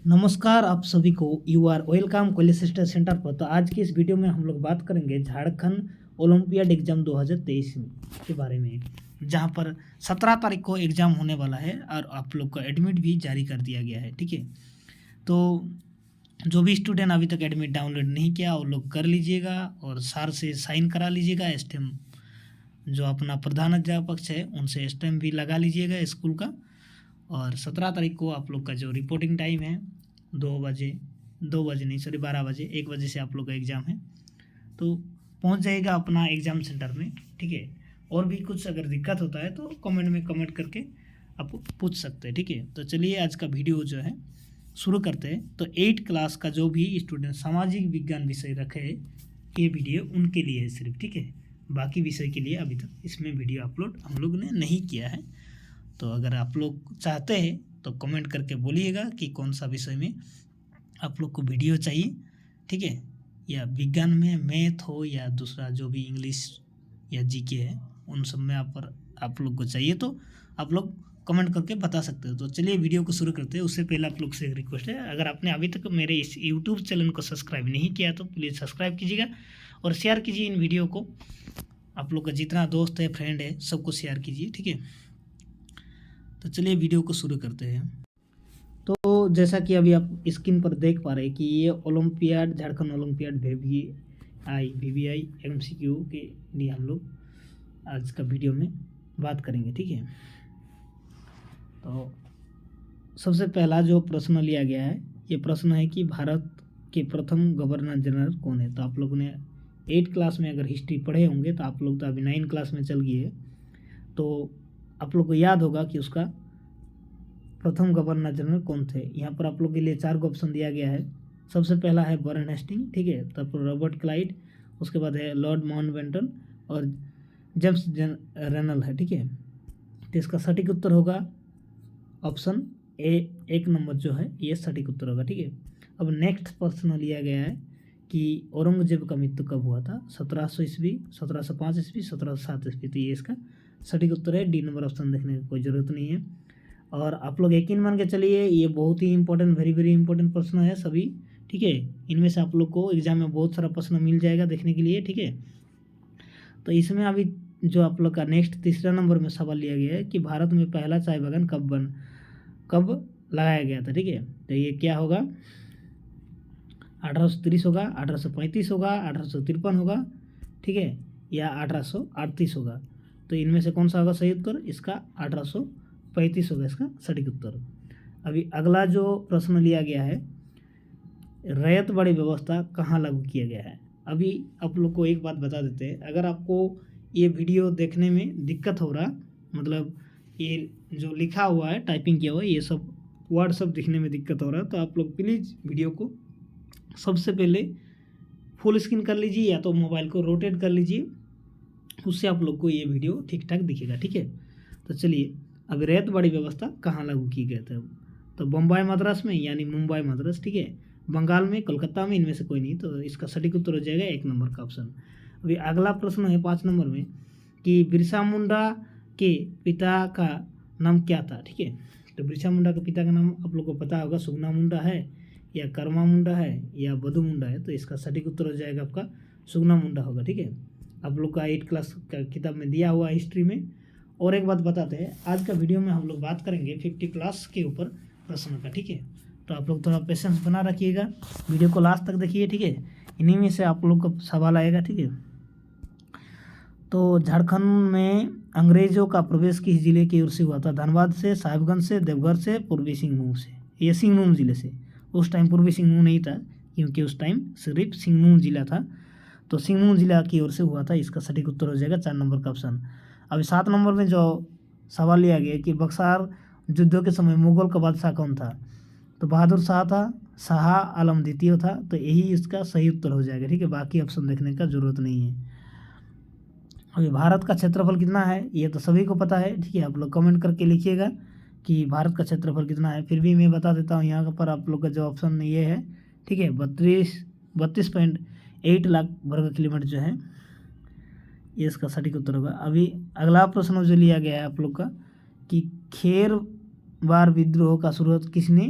नमस्कार आप सभी को। You are welcome college sister center पर। तो आज की इस वीडियो में हम लोग बात करेंगे झारखंड ओलंपियाड एग्जाम 2023 के बारे में, जहां पर 17 तारीख को एग्ज़ाम होने वाला है और आप लोग को एडमिट भी जारी कर दिया गया है। ठीक है, तो जो भी स्टूडेंट अभी तक एडमिट डाउनलोड नहीं किया वो लोग कर लीजिएगा और सर से साइन करा लीजिएगा। स्टैम्प जो अपना प्रधान अध्यापक है उनसे स्टैम्प भी लगा लीजिएगा स्कूल का। और 17 तारीख को आप लोग का जो रिपोर्टिंग टाइम है 2 बजे नहीं, सॉरी 12 बजे, 1 बजे से आप लोग का एग्ज़ाम है, तो पहुंच जाएगा अपना एग्ज़ाम सेंटर में। ठीक है, और भी कुछ अगर दिक्कत होता है तो कमेंट में कमेंट करके आप पूछ सकते हैं। ठीक है, तो चलिए आज का वीडियो जो है शुरू करते हैं। तो 8 क्लास का जो भी स्टूडेंट सामाजिक विज्ञान विषय रखे है ये वीडियो उनके लिए है सिर्फ। ठीक है, बाकी विषय के लिए अभी तक इसमें वीडियो अपलोड हम लोग ने नहीं किया है। तो अगर आप लोग चाहते हैं तो कमेंट करके बोलिएगा कि कौन सा विषय में आप लोग को वीडियो चाहिए। ठीक है, या विज्ञान में मैथ हो या दूसरा जो भी इंग्लिश या जीके है उन सब में आप लोग को चाहिए तो आप लोग कमेंट करके बता सकते हो। तो चलिए वीडियो को शुरू करते हैं। उससे पहले आप लोग से एक रिक्वेस्ट है, अगर आपने अभी तक मेरे इस यूट्यूब चैनल को सब्सक्राइब नहीं किया तो प्लीज़ सब्सक्राइब कीजिएगा और शेयर कीजिए इन वीडियो को। आप लोग का जितना दोस्त है, फ्रेंड है, सबको शेयर कीजिए। ठीक है, तो चलिए वीडियो को शुरू करते हैं। तो जैसा कि अभी आप स्क्रीन पर देख पा रहे हैं कि ये olympiad, Jharkhand olympiad VVI MCQ के लिए हम लोग आज का वीडियो में बात करेंगे। ठीक है, तो सबसे पहला जो प्रश्न लिया गया है ये प्रश्न है कि भारत के प्रथम गवर्नर जनरल कौन है। तो आप लोगों ने 8 क्लास में अगर हिस्ट्री पढ़े होंगे तो आप लोग तो अभी 9 क्लास में चल गए है, तो आप लोग को याद होगा कि उसका प्रथम गवर्नर जनरल कौन थे। यहाँ पर आप लोग के लिए 4 ऑप्शन दिया गया है। सबसे पहला है वारेन हेस्टिंग, ठीक है, तब रॉबर्ट क्लाइड, उसके बाद है लॉर्ड माउंटबेटन और जेम्स रेनल है। ठीक है, तो इसका सटीक उत्तर होगा ऑप्शन ए, 1 नंबर जो है ये सटीक उत्तर होगा। ठीक है, अब नेक्स्ट प्रश्न लिया गया है कि औरंगजेब का मृत्यु कब हुआ था। 1700 ईस्वी, 1705 ईस्वी, 1707 ईस्वी। तो ये इसका सटीक उत्तर है। डी नंबर ऑप्शन देखने की कोई ज़रूरत नहीं है। और आप लोग यकीन मान के चलिए ये बहुत ही इंपॉर्टेंट, वेरी वेरी इंपॉर्टेंट प्रश्न है सभी। ठीक है, इनमें से आप लोग को एग्जाम में बहुत सारा प्रश्न मिल जाएगा देखने के लिए। ठीक है, तो इसमें अभी जो आप लोग का नेक्स्ट तीसरा नंबर में सवाल लिया गया है कि भारत में पहला चाय बागान कब लगाया गया था। ठीक है, तो ये क्या होगा, 1830 होगा, 1835 होगा, 1853 होगा, ठीक है, या 1838 होगा। तो इनमें से कौन सा होगा सही उत्तर, इसका 1835 होगा इसका सटीक उत्तर। अभी अगला जो प्रश्न लिया गया है, रैयत बाड़ी व्यवस्था कहाँ लागू किया गया है। अभी आप लोग को एक बात बता देते हैं, अगर आपको ये वीडियो देखने में दिक्कत हो रहा, मतलब ये जो लिखा हुआ है, टाइपिंग किया हुआ है, ये सब वर्ड सब दिखने में दिक्कत हो रहा है, तो आप लोग प्लीज़ वीडियो को सबसे पहले फुल स्क्रीन कर लीजिए या तो मोबाइल को रोटेट कर लीजिए, उससे आप लोग को ये वीडियो ठीक ठाक दिखेगा। ठीक है, तो चलिए अब रैयत बाड़ी व्यवस्था कहाँ लागू की गए थे। तो बम्बई मद्रास में यानी मुंबई मद्रास, ठीक है, बंगाल में, कोलकाता में, इनमें से कोई नहीं। तो इसका सटीक उत्तर हो जाएगा 1 नंबर का ऑप्शन। अभी अगला प्रश्न है 5 नंबर में कि बिरसा मुंडा के पिता का नाम क्या था। ठीक है, तो बिरसा मुंडा के पिता का नाम आप लोग को पता होगा, सुगना मुंडा है या कर्मा मुंडा है या बधु मुंडा है। तो इसका सटीक उत्तर हो जाएगा आपका सुगना मुंडा होगा। ठीक है, आप लोग का 8 क्लास का किताब में दिया हुआ हिस्ट्री में। और एक बात बताते हैं, आज का वीडियो में हम लोग बात करेंगे 50 प्लस के ऊपर प्रश्न का। ठीक है, तो आप लोग थोड़ा पेशेंस बना रखिएगा, वीडियो को लास्ट तक देखिए। ठीक है, इन्हीं में से आप लोग का सवाल आएगा। ठीक है, तो झारखंड में अंग्रेजों का प्रवेश किस जिले की ओर से हुआ था। धनबाद से, साहिबगंज से, देवघर से, पूर्वी सिंहभूम से। ये सिंहभूम जिले से, उस टाइम पूर्वी सिंहभूम नहीं था क्योंकि उस टाइम सिर्फ सिंहभूम जिला था, तो सिंहभूम जिला की ओर से हुआ था। इसका सटीक उत्तर हो जाएगा 4 नंबर का ऑप्शन। अभी 7 नंबर में जो सवाल लिया गया कि बक्सार युद्धों के समय मुगल का बादशाह कौन था। तो बहादुर शाह था, शाह आलम द्वितीय था। तो यही इसका सही उत्तर हो जाएगा। ठीक है, बाकी ऑप्शन देखने का जरूरत नहीं है। अभी भारत का क्षेत्रफल कितना है ये तो सभी को पता है। ठीक है, आप लोग कमेंट करके लिखिएगा कि भारत का क्षेत्रफल कितना है। फिर भी मैं बता देता हूँ यहाँ पर आप लोग का जो ऑप्शन ये है, ठीक है, 32.8 लाख वर्ग किलोमीटर जो है ये इसका सटीक उत्तर होगा। अभी अगला प्रश्न जो लिया गया है आप लोग का कि खेर बार विद्रोह का शुरुआत किसने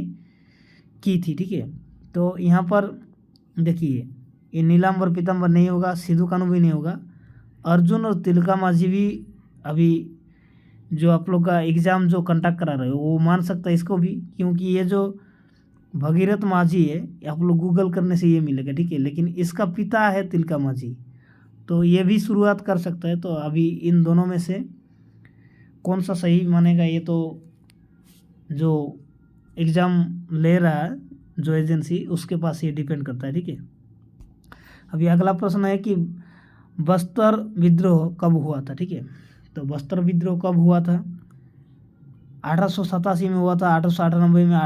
की थी, ठीक है। तो यहाँ पर देखिए, ये नीलाम्बर पीताम्बर नहीं होगा, सिद्धू कान्हू भी नहीं होगा, अर्जुन और तिलका मांझी भी अभी जो आप लोग का एग्ज़ाम जो कंडक्ट करा रहे हो वो मान सकता है इसको भी, क्योंकि ये जो भगीरथ मांझी है आप लोग गूगल करने से ये मिलेगा, ठीक है। लेकिन इसका पिता है तिलका मांझी, तो ये भी शुरुआत कर सकता है। तो अभी इन दोनों में से कौन सा सही मानेगा, ये तो जो एग्ज़ाम ले रहा है जो एजेंसी, उसके पास ये डिपेंड करता है, ठीक है। अभी अगला प्रश्न है कि बस्तर विद्रोह कब हुआ था, ठीक है। तो बस्तर विद्रोह कब हुआ था? 1887 में हुआ था, 1898 में,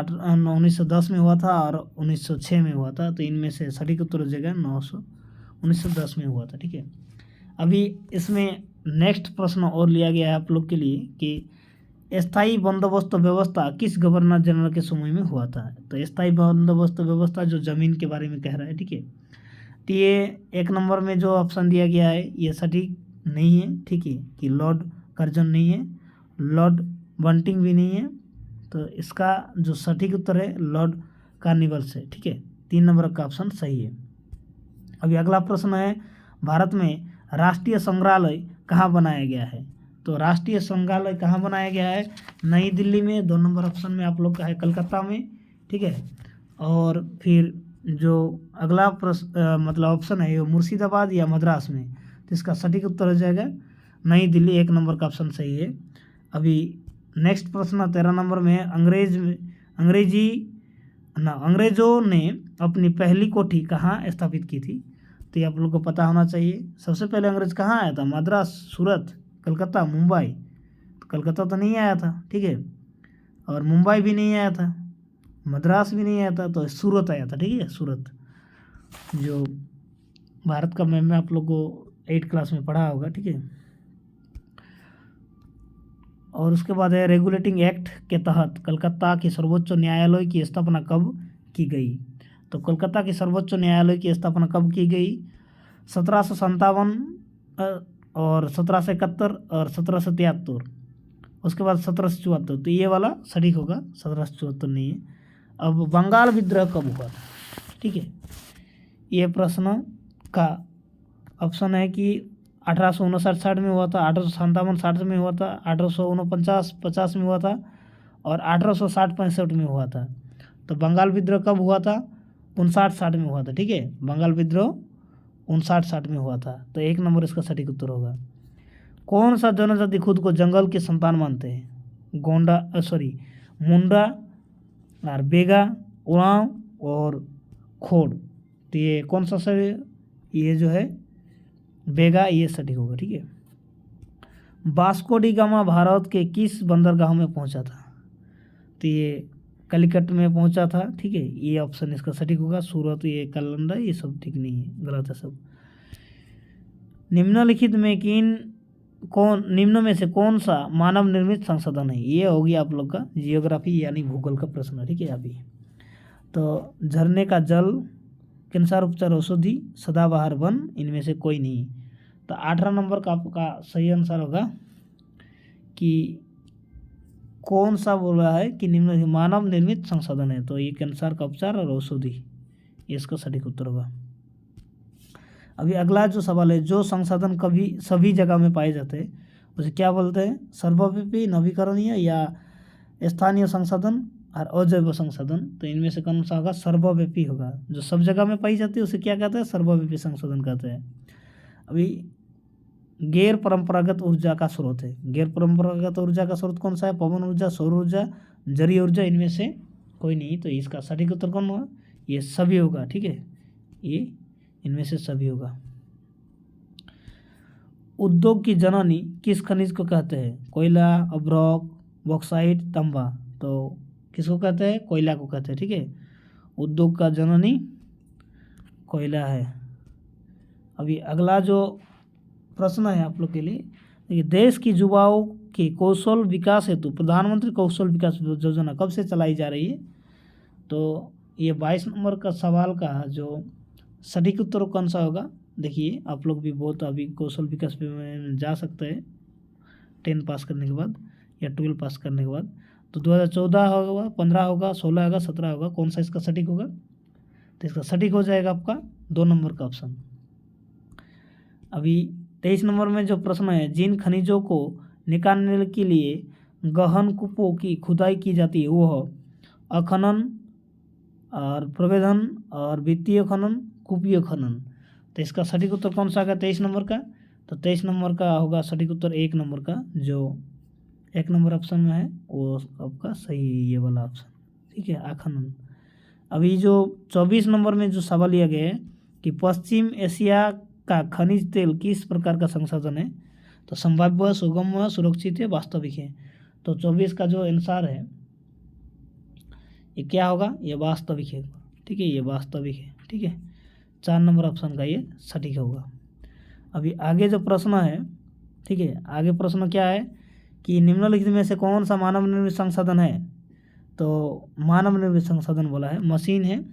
1910 में हुआ था और 1906 में हुआ था। तो इनमें से सटीक उत्तर हो जाएगा 1910 में हुआ था, ठीक है। अभी इसमें नेक्स्ट प्रश्न और लिया गया है आप लोग के लिए कि स्थायी बंदोबस्त व्यवस्था किस गवर्नर जनरल के समय में हुआ था। तो स्थायी बंदोबस्त व्यवस्था जो ज़मीन के बारे में कह रहा है, ठीक है। तो ये 1 नंबर में जो ऑप्शन दिया गया है ये सटीक नहीं है, ठीक है, कि लॉर्ड कर्जन नहीं है, लॉर्ड बंटिंग भी नहीं है। तो इसका जो सटीक उत्तर है लॉर्ड कार्निवल्स है, ठीक है। 3 नंबर का ऑप्शन सही है। अभी अगला प्रश्न है, भारत में राष्ट्रीय संग्रहालय कहाँ बनाया गया है। तो राष्ट्रीय संग्रहालय कहाँ बनाया गया है? नई दिल्ली में, 2 नंबर ऑप्शन में आप लोग का है कलकत्ता में, ठीक है। और फिर जो अगला प्रश्न मतलब ऑप्शन है वो मुर्शिदाबाद या मद्रास में। तो इसका सटीक उत्तर हो जाएगा नई दिल्ली, 1 नंबर का ऑप्शन सही है। अभी नेक्स्ट प्रश्न 13 नंबर में है, अंग्रेजों ने अपनी पहली कोठी कहाँ स्थापित की थी। तो ये आप लोग को पता होना चाहिए। सबसे पहले अंग्रेज कहाँ आया था? मद्रास, सूरत, कलकत्ता, मुंबई। तो कलकत्ता तो नहीं आया था, ठीक है, और मुंबई भी नहीं आया था, मद्रास भी नहीं आया था, तो सूरत आया था, ठीक है। सूरत जो भारत का मैप में आप लोग को 8 क्लास में पढ़ा होगा, ठीक है। और उसके बाद है रेगुलेटिंग एक्ट के तहत कलकत्ता के सर्वोच्च न्यायालय की स्थापना कब की गई। तो कलकत्ता के सर्वोच्च न्यायालय की स्थापना कब की गई? 1757 और 1771 और 1773। उसके बाद 1774। तो ये वाला सटीक होगा, 1774 नहीं है। अब बंगाल विद्रोह कब हुआ था, ठीक है। ये प्रश्न का ऑप्शन है कि 1859-60 में हुआ था, 1857-60 में हुआ था, 1849-50 में हुआ था और 1860-65 में हुआ था। तो बंगाल विद्रोह कब हुआ था? 59-60 में हुआ था, ठीक है। बंगाल विद्रोह 59-60 में हुआ था। तो 1 नंबर इसका सटीक उत्तर होगा। कौन सा जनजाति खुद को जंगल की संतान मानते हैं? मुंडा और बेगा, उरांव और खोड़। तो ये कौन सा सर, ये जो है बेगा, ये सटीक होगा, ठीक है। वास्को डी गामा भारत के किस बंदरगाह में पहुंचा था? तो ये कलिकट में पहुंचा था, ठीक है। ये ऑप्शन इसका सटीक होगा। सूरत, ये कलंदा, ये सब ठीक नहीं है, गलत है सब। निम्नलिखित में निम्न में से कौन सा मानव निर्मित संसाधन है? ये होगी आप लोग का जियोग्राफी यानी भूगोल का प्रश्न, ठीक है। अभी तो झरने का जल, कैंसर उपचार औषधि, सदाबहार वन, इनमें से कोई नहीं। तो 18 नंबर का आपका सही आंसर होगा कि कौन सा बोल रहा है कि निम्न मानव निर्मित संसाधन है। तो ये कैंसर का उपचार और औषधि, इसका सटीक उत्तर होगा। अभी अगला जो सवाल है, जो संसाधन कभी सभी जगह में पाए जाते हैं उसे क्या बोलते हैं? सर्वव्यापी, नवीकरणीय या स्थानीय संसाधन और अजैव संसाधन। तो इनमें से कौन सा होगा? सर्वव्यापी होगा। जो सब जगह में पाई जाती है उसे क्या कहते हैं? सर्वव्यापी संसाधन कहते हैं। अभी गैर परंपरागत ऊर्जा का स्रोत है। गैर परंपरागत ऊर्जा का स्रोत कौन सा है? पवन ऊर्जा, सौर ऊर्जा, जलीय ऊर्जा, इनमें से कोई नहीं। तो इसका सटीक उत्तर कौन होगा? ये सभी होगा, ठीक है। ये इनमें से सभी होगा। उद्योग की जननी किस खनिज को कहते हैं? कोयला, अब्रॉक, बॉक्साइट, तांबा। तो किसको कहते हैं? कोयला को कहते हैं, ठीक है। उद्योग का जननी कोयला है। अभी अगला जो प्रश्न है आप लोग के लिए, देखिए, देश की युवाओं के कौशल विकास हेतु प्रधानमंत्री कौशल विकास योजना कब से चलाई जा रही है? तो ये 22 नंबर का सवाल का जो सटीक उत्तर कौन सा होगा? देखिए, आप लोग भी बहुत अभी कौशल विकास पे में जा सकते हैं 10 पास करने के बाद या 12 पास करने के बाद। तो 2014 होगा, 15 होगा, 16 होगा, 17 होगा, कौन सा इसका सटीक होगा? तो इसका सटीक हो जाएगा आपका 2 नंबर का ऑप्शन। अभी 23 नंबर में जो प्रश्न है, जिन खनिजों को निकालने के लिए गहन कूपों की खुदाई की जाती है वह अखनन और प्रवेदन और वित्तीय खनन, कूपीय खनन। तो इसका सटीक उत्तर कौन सा आएगा 23 नंबर का? तो 23 नंबर का होगा सटीक उत्तर 1 नंबर का, जो 1 नंबर ऑप्शन में है वो आपका सही है, ये वाला ऑप्शन, ठीक है, आखनन। अभी जो 24 नंबर में जो सवाल लिया गया है कि पश्चिम एशिया का खनिज तेल किस प्रकार का संसाधन है? तो संभाव्य, सुगम, सुरक्षित है, वास्तविक है। तो 24 का जो आंसर है ये क्या होगा? ये वास्तविक है, ठीक है, ये वास्तविक है, ठीक है। 4 नंबर ऑप्शन का ये सटीक होगा। अभी आगे जो प्रश्न है, ठीक है, आगे प्रश्न क्या है कि निम्नलिखित में से कौन सा मानव निर्मित संसाधन है? तो मानव निर्मित संसाधन बोला है, मशीन है,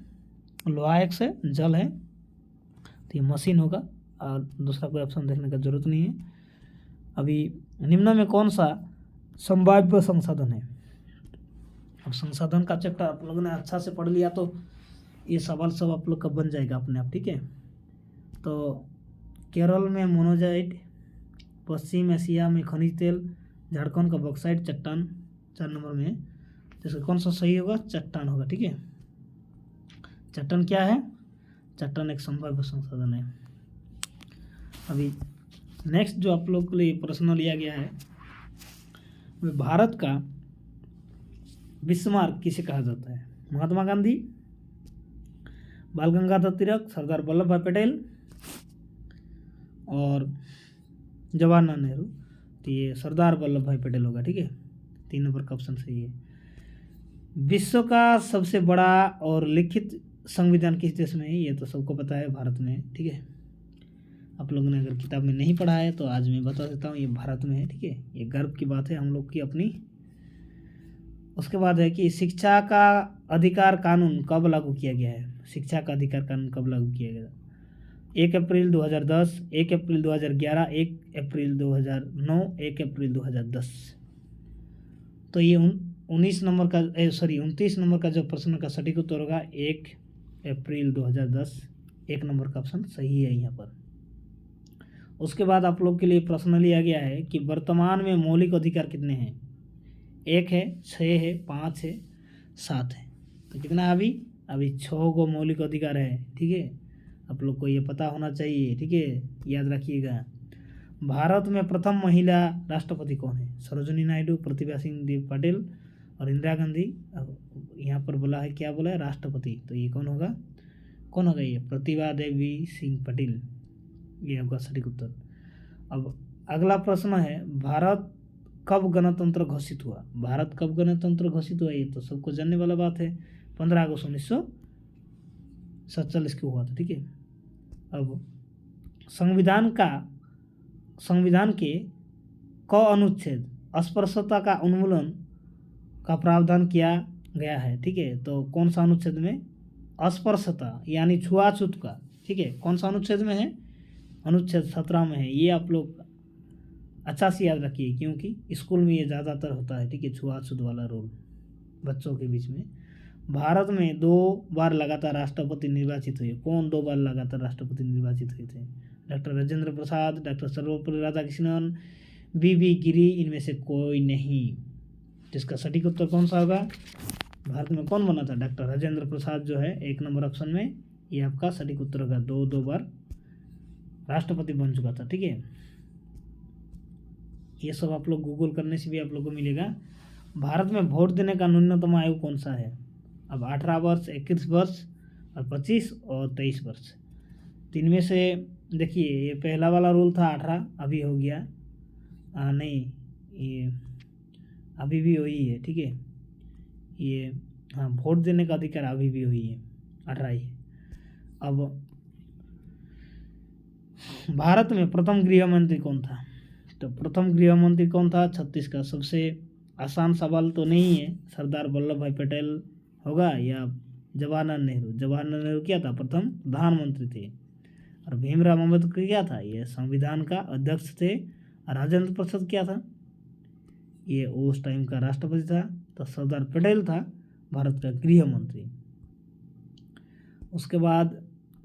लोहायक्स है, जल है, तो ये मशीन होगा और दूसरा कोई ऑप्शन देखने का जरूरत नहीं है। अभी निम्न में कौन सा संभाव्य संसाधन है? अब संसाधन का चैप्टर आप लोगों ने अच्छा से पढ़ लिया तो ये सवाल सब आप लोग का बन जाएगा अपने आप, ठीक है। तो केरल में मोनोजाइट, पश्चिम एशिया में खनिज तेल, झारखंड का बॉक्साइट, चट्टान 4 नंबर में है। तो इसका कौन सा सही होगा? चट्टान होगा, ठीक है। चट्टान क्या है? चट्टान एक संभाव्य संसाधन है। अभी नेक्स्ट जो आप लोग के लिए प्रश्न लिया गया है, भारत का बिस्मार्क किसे कहा जाता है? महात्मा गांधी, बाल गंगाधर तिलक, सरदार वल्लभ भाई पटेल और जवाहरलाल नेहरू। तो ये सरदार वल्लभ भाई पटेल होगा, ठीक है, 3 नंबर का ऑप्शन सही है। विश्व का सबसे बड़ा और लिखित संविधान किस देश में है? ये तो सबको पता है, भारत में है, ठीक है। आप लोगों ने अगर किताब में नहीं पढ़ा है तो आज मैं बता देता हूँ, ये भारत में है, ठीक है। ये गर्व की बात है हम लोग की अपनी। उसके बाद है कि शिक्षा का अधिकार कानून कब लागू किया गया है? शिक्षा का अधिकार कानून कब लागू किया गया? 1 अप्रैल 2010, 1 अप्रैल 2011, 1 अप्रैल 2009, 1 अप्रैल 2010। तो ये 29 नंबर का जो प्रश्न का सटीक उत्तर होगा 1 अप्रैल 2010, 1 नंबर का ऑप्शन सही है यहाँ पर। उसके बाद आप लोग के लिए प्रश्न लिया गया है कि वर्तमान में मौलिक अधिकार कितने हैं? 1 है, 6 है, 5 है, 7 है। तो कितना अभी 6 गो मौलिक अधिकार है, ठीक है। आप लोग को ये पता होना चाहिए, ठीक है, याद रखिएगा। भारत में प्रथम महिला राष्ट्रपति कौन है? सरोजिनी नायडू, प्रतिभा सिंह देव पाटिल और इंदिरा गांधी। अब यहाँ पर बोला है, क्या बोला है? राष्ट्रपति। तो ये कौन होगा ये? प्रतिभा देवी सिंह पटेल, ये होगा सटीक उत्तर। अब अगला प्रश्न है, भारत कब गणतंत्र घोषित हुआ? भारत कब गणतंत्र घोषित हुआ? ये तो सबको जानने वाला बात है, 15 अगस्त 1947 को हुआ था, ठीक है। अब संविधान के क अनुच्छेद अस्पृश्यता का उन्मूलन का प्रावधान किया गया है, ठीक है। तो कौन सा अनुच्छेद में? अस्पृश्यता यानी छुआछूत का, ठीक है, कौन सा अनुच्छेद में है? अनुच्छेद 17 में है। ये आप लोग अच्छा से याद रखिए क्योंकि स्कूल में ये ज़्यादातर होता है, ठीक है, छुआछूत वाला रूल बच्चों के बीच में। भारत में 2 बार लगातार राष्ट्रपति निर्वाचित हुए। कौन 2 बार लगातार राष्ट्रपति निर्वाचित हुए थे? Doctor Rajendra Prasad, doctor Sarvepalli Radhakrishnan, B गिरी, इनमें से कोई नहीं। जिसका सटीक उत्तर कौन सा होगा? भारत में कौन बना था? डॉक्टर राजेंद्र प्रसाद जो है 1 नंबर ऑप्शन में, ये आपका सटीक उत्तर होगा। 2 बार राष्ट्रपति बन चुका था, ठीक है। ये सब आप लोग गूगल करने से भी आप लोग को मिलेगा। भारत में वोट देने का न्यूनतम आयु कौन सा है? अब 18 वर्ष, 21 वर्ष और 25 और 23 वर्ष। 3 में से देखिए, ये पहला वाला रूल था 18, अभी हो गया नहीं, ये अभी भी वही है, ठीक है। ये हाँ, वोट देने का अधिकार अभी भी वही है, 18 ही। अब भारत में प्रथम गृह मंत्री कौन था? तो प्रथम गृह मंत्री कौन था? 36 का। सबसे आसान सवाल तो नहीं है, सरदार वल्लभ भाई पटेल होगा या जवाहरलाल नेहरू। जवाहरलाल नेहरू क्या था? प्रथम प्रधानमंत्री थे। और भीमराव अम्बेडकर क्या था? ये संविधान का अध्यक्ष थे। और राजेंद्र प्रसाद क्या था? ये उस टाइम का राष्ट्रपति था। तो सरदार पटेल था भारत का गृह मंत्री। उसके बाद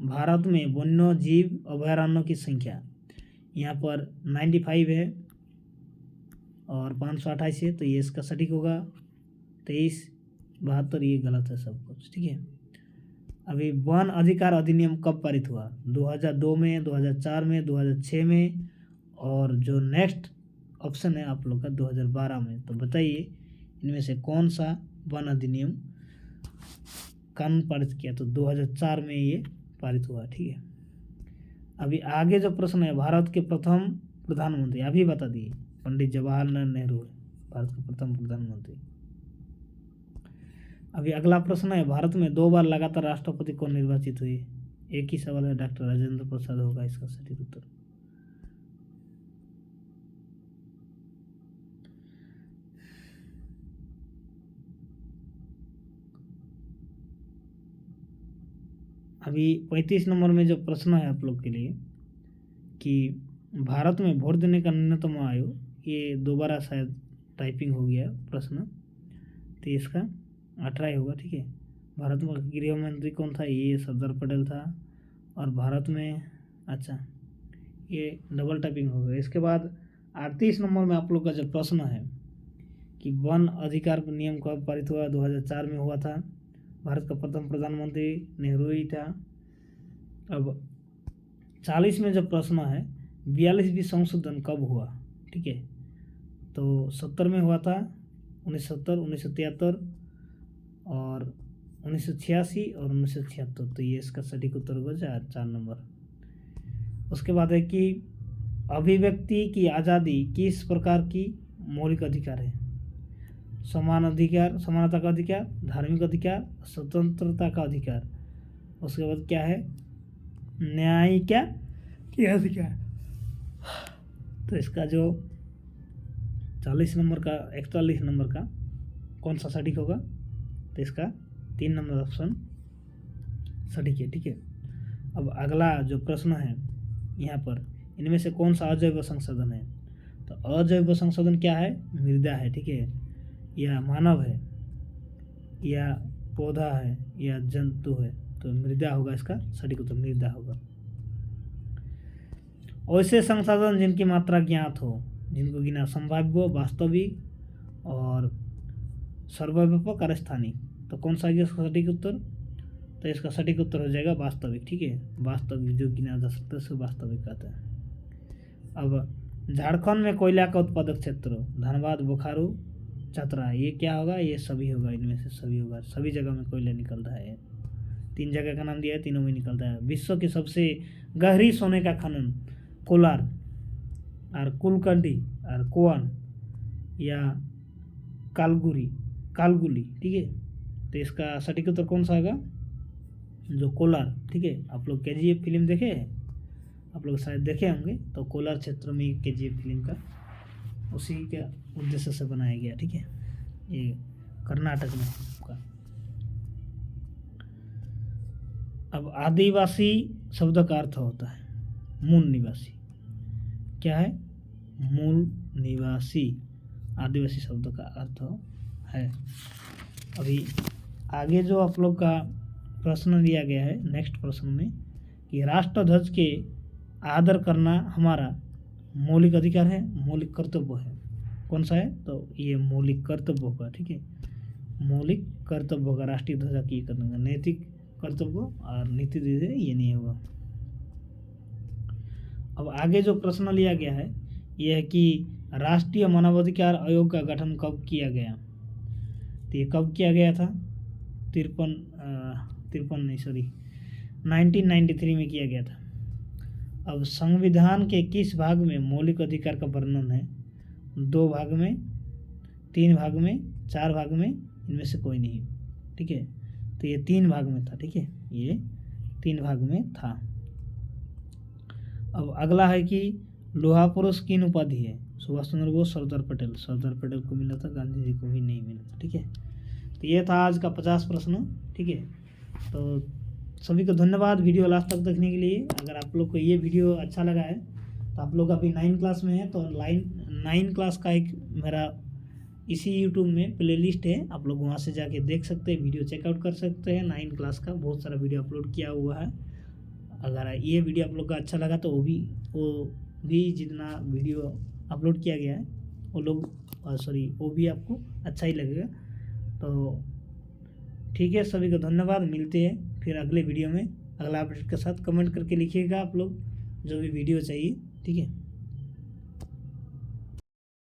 भारत में वन्य जीव अभयारण्यों की संख्या यहाँ पर 95 है और 528 है, तो ये इसका सटीक होगा। 23, 72 ये गलत है सब कुछ, ठीक है। अभी वन अधिकार अधिनियम कब पारित हुआ? 2002 में, 2004 में, 2006 में, और जो नेक्स्ट ऑप्शन है आप लोग का 2012 में। तो बताइए इनमें से कौन सा वन अधिनियम कानून पारित किया? तो 2004 में ये पारित हुआ, ठीक है। अभी आगे जो प्रश्न है, भारत के प्रथम प्रधानमंत्री, अभी बता दिए, पंडित जवाहरलाल नेहरू भारत के प्रथम प्रधानमंत्री। अभी अगला प्रश्न है, भारत में 2 बार लगातार राष्ट्रपति कौन निर्वाचित हुए? एक ही सवाल है, डॉक्टर राजेंद्र प्रसाद होगा इसका सटीक उत्तर। अभी 35 नंबर में जो प्रश्न है आप लोग के लिए कि भारत में वोट देने का न्यूनतम आयु, ये दोबारा शायद टाइपिंग हो गया प्रश्न, तो इसका 18 होगा, ठीक है। भारत में गृह मंत्री कौन था? ये सरदार पटेल था। और भारत में, अच्छा ये डबल टाइपिंग हो गया। इसके बाद 38 नंबर में आप लोग का जो प्रश्न है कि वन अधिकार नियम कब पारित हुआ? 2004 में हुआ था। भारत का प्रथम प्रधानमंत्री नेहरू ही था। अब 40 में जो प्रश्न है, 42वीं संशोधन कब हुआ? ठीक है, तो 70 में हुआ था, 1970, 1973 और 1986 और 1976। तो ये इसका सटीक उत्तर होगा 4 नंबर। उसके बाद है कि अभिव्यक्ति की आज़ादी किस प्रकार की मौलिक अधिकार है? समान अधिकार, समानता का अधिकार, धार्मिक अधिकार, स्वतंत्रता का अधिकार। उसके बाद क्या है? न्यायिक के अधिकार। तो इसका जो 40 नंबर का 41 नंबर का कौन सा सटीक होगा? तो इसका 3 नंबर ऑप्शन सटीक है, ठीक है। अब अगला जो प्रश्न है यहाँ पर, इनमें से कौन सा अजैव संसाधन है? तो अजैव संसाधन क्या है? मृदा है, ठीक है, या मानव है, या पौधा है, या जंतु है। तो मृदा होगा इसका सटीक उत्तर, मृदा होगा। ऐसे संसाधन जिनकी मात्रा ज्ञात हो, जिनको गिना संभाव्य, वास्तविक और सर्वव्यापक और स्थानिक। तो कौन सा है इसका सटीक उत्तर? तो इसका सटीक उत्तर हो जाएगा वास्तविक, ठीक है। वास्तविक जो गिना जा सकता है उसे वास्तविक कहते हैं। अब झारखंड में कोयला का उत्पादक क्षेत्र, धनबाद, बोकारो, चतरा, ये क्या होगा? ये सभी होगा, इनमें से सभी होगा। सभी जगह में कोयला निकलता है। 3 जगह का नाम दिया है, तीनों में निकलता है। विश्व की सबसे गहरी सोने का खनन, कोलार और कुलकंडी और कोवन या कालगुली, ठीक है। तो इसका सटीक उत्तर कौन सा होगा? जो कोलार, ठीक है। आप लोग KGF फिल्म देखे हैं? आप लोग शायद देखे होंगे। तो कोलार क्षेत्र में KGF फिल्म का उसी के उद्देश्य से बनाया गया, ठीक है। ये कर्नाटक में का। अब आदिवासी शब्द का अर्थ होता है मूल निवासी। क्या है? मूल निवासी आदिवासी शब्द का अर्थ है। अभी आगे जो आप लोग का प्रश्न दिया गया है नेक्स्ट प्रश्न में कि राष्ट्रध्वज के आदर करना हमारा मौलिक अधिकार है, मौलिक कर्तव्य है। कौन सा है? तो ये मौलिक कर्तव्य होगा, ठीक है। मौलिक कर्तव्य होगा राष्ट्रीय ध्वजा की करने का। नैतिक कर्तव्य और नीति ध्वजा ये नहीं होगा। अब आगे जो प्रश्न लिया गया है यह है कि राष्ट्रीय मानवाधिकार आयोग का गठन कब किया गया? तो ये कब किया गया था? 1993 में किया गया था। अब संविधान के किस भाग में मौलिक अधिकार का वर्णन है? 2 भाग में, 3 भाग में, 4 भाग में, इनमें से कोई नहीं, ठीक है। तो ये 3 भाग में था, ठीक है, ये 3 भाग में था। अब अगला है कि लोहा पुरुष किन उपाधि है? सुभाष चंद्र बोस, सरदार पटेल को मिला था, गांधी जी को भी नहीं मिला, ठीक है। तो ये था आज का 50 प्रश्न, ठीक है। तो सभी को धन्यवाद वीडियो लास्ट तक देखने के लिए। अगर आप लोग को ये वीडियो अच्छा लगा है तो आप लोग अभी 9 क्लास में है तो 9 क्लास का एक मेरा इसी यूट्यूब में प्लेलिस्ट है, आप लोग वहाँ से जाके देख सकते हैं, वीडियो चेकआउट कर सकते हैं। 9 क्लास का बहुत सारा वीडियो अपलोड किया हुआ है। अगर ये वीडियो आप लोग का अच्छा लगा तो वो भी जितना वीडियो अपलोड किया गया है वो भी आपको अच्छा ही लगेगा। तो ठीक है, सभी को धन्यवाद। मिलते हैं फिर अगले वीडियो में अगला अपडेट के साथ। कमेंट करके लिखिएगा आप लोग जो भी वीडियो चाहिए, ठीक है।